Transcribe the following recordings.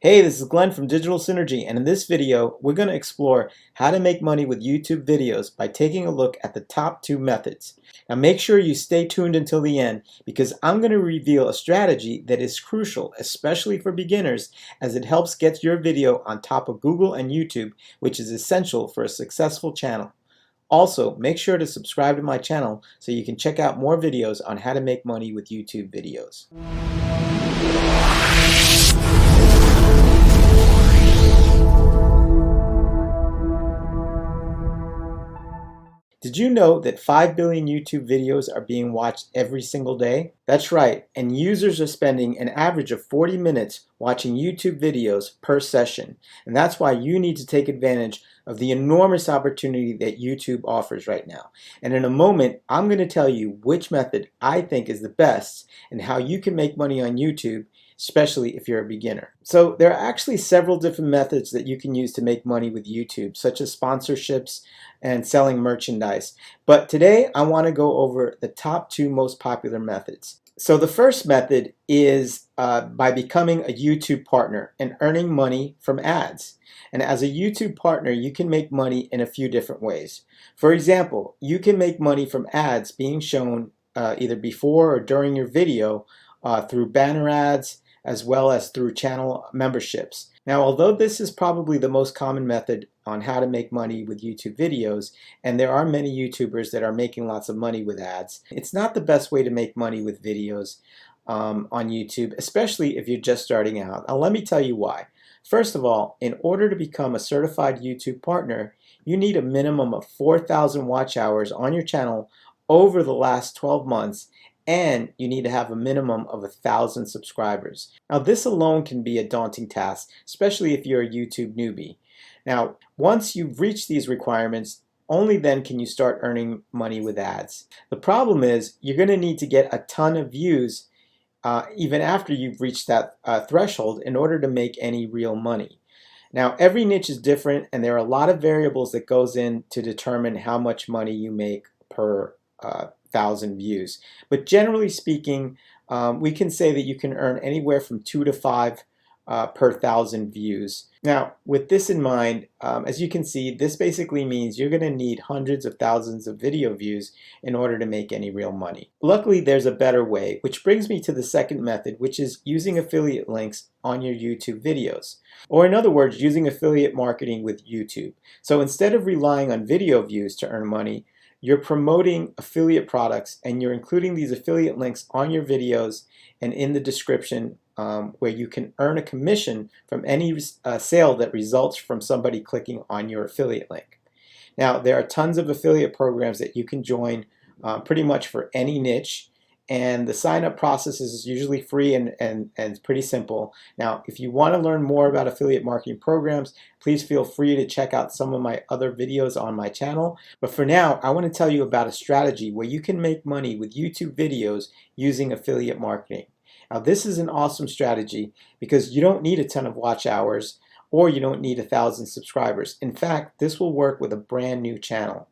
Hey, this is Glenn from Digital Synergy, and in this video, we're going to explore how to make money with YouTube videos by taking a look at the top two methods. Now, make sure you stay tuned until the end because I'm going to reveal a strategy that is crucial, especially for beginners, as it helps get your video on top of Google and YouTube, which is essential for a successful channel. Also, make sure to subscribe to my channel so you can check out more videos on how to make money with YouTube videos. Did you know that 5 billion YouTube videos are being watched every single day? That's right, and users are spending an average of 40 minutes watching YouTube videos per session. And that's why you need to take advantage of the enormous opportunity that YouTube offers right now. And in a moment, I'm going to tell you which method I think is the best and how you can make money on YouTube, especially if you're a beginner. So there are actually several different methods that you can use to make money with YouTube, such as sponsorships and selling merchandise. But today I want to go over the top two most popular methods. So the first method is by becoming a YouTube partner and earning money from ads. And as a YouTube partner, you can make money in a few different ways. For example, you can make money from ads being shown either before or during your video through banner ads, as well as through channel memberships. Now, although this is probably the most common method on how to make money with YouTube videos, and there are many YouTubers that are making lots of money with ads, it's not the best way to make money with videos on YouTube, especially if you're just starting out. Now, let me tell you why. First of all, in order to become a certified YouTube partner, you need a minimum of 4,000 watch hours on your channel over the last 12 months, and you need to have a minimum of 1,000 subscribers. Now, this alone can be a daunting task, especially if you're a YouTube newbie. Now, once you've reached these requirements, only then can you start earning money with ads. The problem is you're going to need to get a ton of views even after you've reached that threshold in order to make any real money. Now, every niche is different, and there are a lot of variables that goes in to determine how much money you make per 1,000 views. But generally speaking, we can say that you can earn anywhere from 2 to 5 per 1,000 views. Now, with this in mind, as you can see, this basically means you're going to need hundreds of thousands of video views in order to make any real money. Luckily, there's a better way, which brings me to the second method, which is using affiliate links on your YouTube videos. Or in other words, using affiliate marketing with YouTube. So instead of relying on video views to earn money, you're promoting affiliate products and you're including these affiliate links on your videos and in the description where you can earn a commission from any sale that results from somebody clicking on your affiliate link. Now, there are tons of affiliate programs that you can join pretty much for any niche, and the sign-up process is usually free and pretty simple. Now, if you want to learn more about affiliate marketing programs, please feel free to check out some of my other videos on my channel. But for now, I want to tell you about a strategy where you can make money with YouTube videos using affiliate marketing. Now, this is an awesome strategy because you don't need a ton of watch hours or you don't need 1,000 subscribers. In fact, this will work with a brand new channel.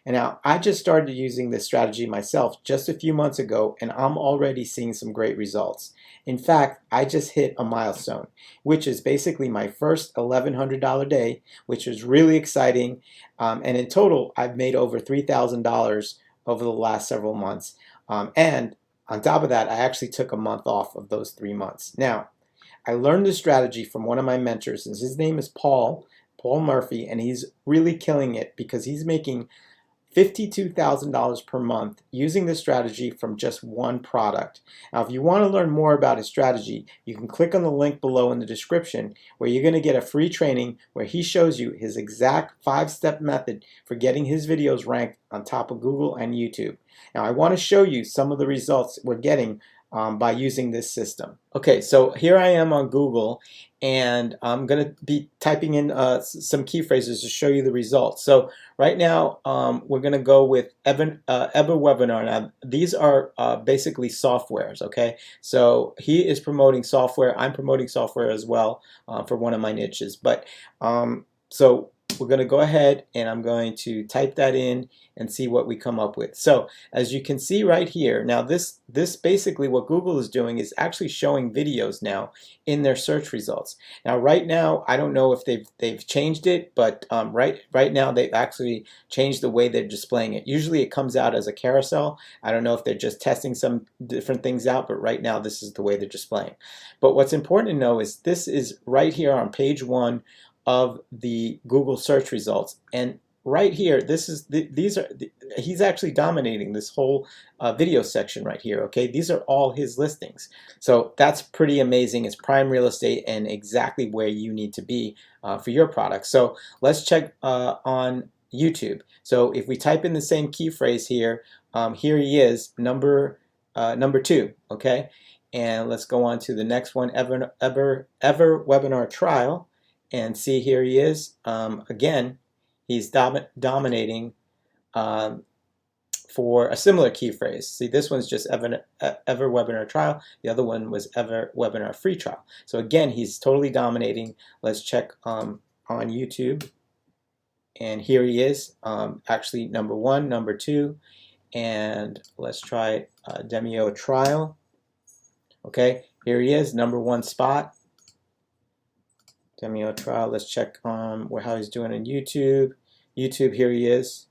And now, I just started using this strategy myself just a few months ago, and I'm already seeing some great results. In fact, I just hit a milestone, which is basically my first $1,100 day, which was really exciting. And in total, I've made over $3,000 over the last several months. And on top of that, I actually took a month off of those 3 months. Now, I learned this strategy from one of my mentors, and his name is Paul Murphy, and he's really killing it because he's making $52,000 per month using this strategy from just one product. Now, if you want to learn more about his strategy, you can click on the link below in the description where you're going to get a free training where he shows you his exact 5-step method for getting his videos ranked on top of Google and YouTube. Now, I want to show you some of the results we're getting by using this system. Okay, so here I am on Google, and I'm going to be typing in some key phrases to show you the results. So right now, we're going to go with Eber Webinar. Now, these are basically softwares, okay? So he is promoting software. I'm promoting software as well for one of my niches. But so we're going to go ahead and I'm going to type that in and see what we come up with. So as you can see right here, now this basically what Google is doing is actually showing videos now in their search results. Now right now, I don't know if they've changed it, but right now they've actually changed the way they're displaying it. Usually it comes out as a carousel. I don't know if they're just testing some different things out, but right now this is the way they're displaying. But what's important to know is this is right here on page 1 of the Google search results, and right here, he's actually dominating this whole video section right here. Okay, these are all his listings, so that's pretty amazing. It's prime real estate and exactly where you need to be for your product. So let's check on YouTube. So if we type in the same key phrase here, here he is, number 2. Okay, and let's go on to the next one, ever webinar trial. And see, here he is. Again, he's dominating for a similar key phrase. See, this one's just ever webinar trial. The other one was ever webinar free trial. So again, he's totally dominating. Let's check on YouTube. And here he is, actually number 1, number 2. And let's try Demio trial. Okay, here he is, number 1 spot. Demio trial. Let's check on how he's doing on YouTube. YouTube, here he is,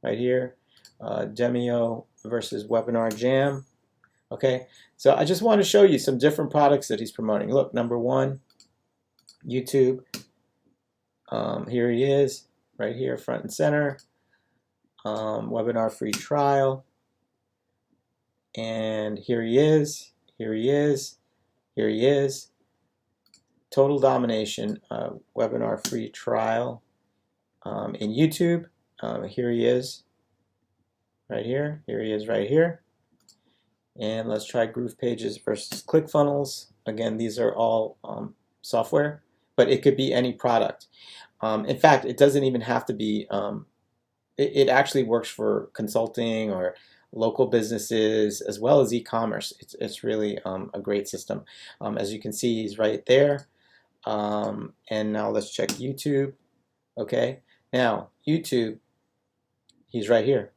right here. Demio versus Webinar Jam. Okay, so I just want to show you some different products that he's promoting. Look, number 1, YouTube. Here he is, right here, front and center. Webinar free trial. And here he is, here he is, here he is. Total domination, webinar free trial in YouTube. Here he is, right here. Here he is, right here. And let's try Groove Pages versus ClickFunnels. Again, these are all software, but it could be any product. In fact, it doesn't even have to be. It actually works for consulting or local businesses as well as e-commerce. It's really a great system. As you can see, he's right there. And now let's check YouTube. Okay, now YouTube, he's right here.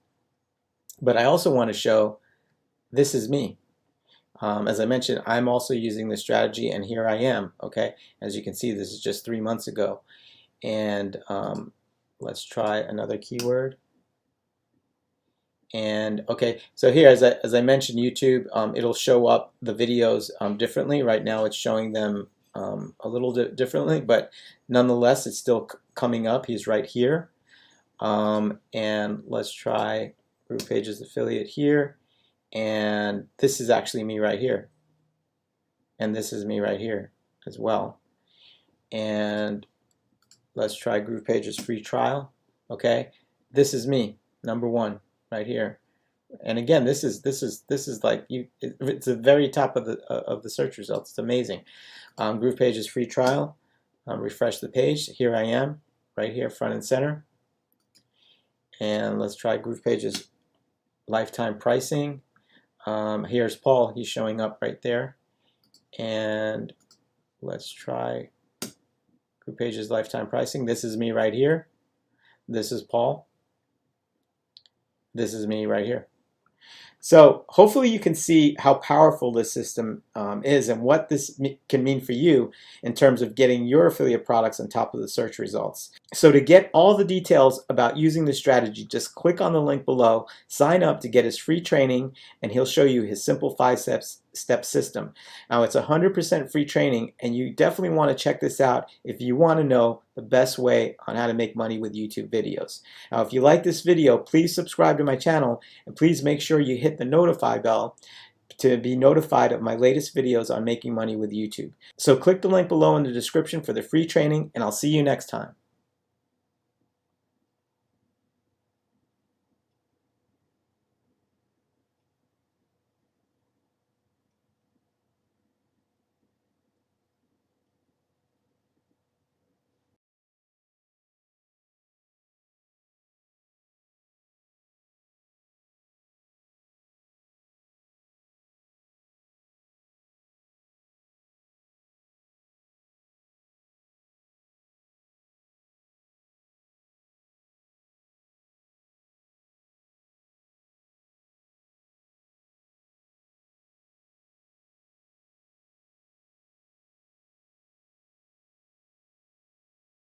But I also want to show this is me. As I mentioned, I'm also using this strategy, and here I am. Okay, as you can see, this is just 3 months ago. And let's try another keyword. And okay, so here, as I mentioned, YouTube, it'll show up the videos differently. Right now it's showing them a little differently, but nonetheless it's still coming up. He's right here. And let's try Groove Pages affiliate here, and this is actually me right here, and this is me right here as well. And let's try Groove Pages free trial. Okay, this is me, number 1 right here. And again, this is like it's the very top of the search results. It's amazing. Groove Pages free trial. Refresh the page. Here I am, right here, front and center. And let's try Groove Pages lifetime pricing. Here's Paul. He's showing up right there. And let's try Groove Pages lifetime pricing. This is me right here. This is Paul. This is me right here. So hopefully you can see how powerful this system is and what this can mean for you in terms of getting your affiliate products on top of the search results. So to get all the details about using this strategy, just click on the link below, sign up to get his free training, and he'll show you his simple 5-step system. Now it's 100% free training, and you definitely want to check this out if you want to know the best way on how to make money with YouTube videos. Now if you like this video, please subscribe to my channel, and please make sure you hit the notify bell to be notified of my latest videos on making money with YouTube. So click the link below in the description for the free training, and I'll see you next time.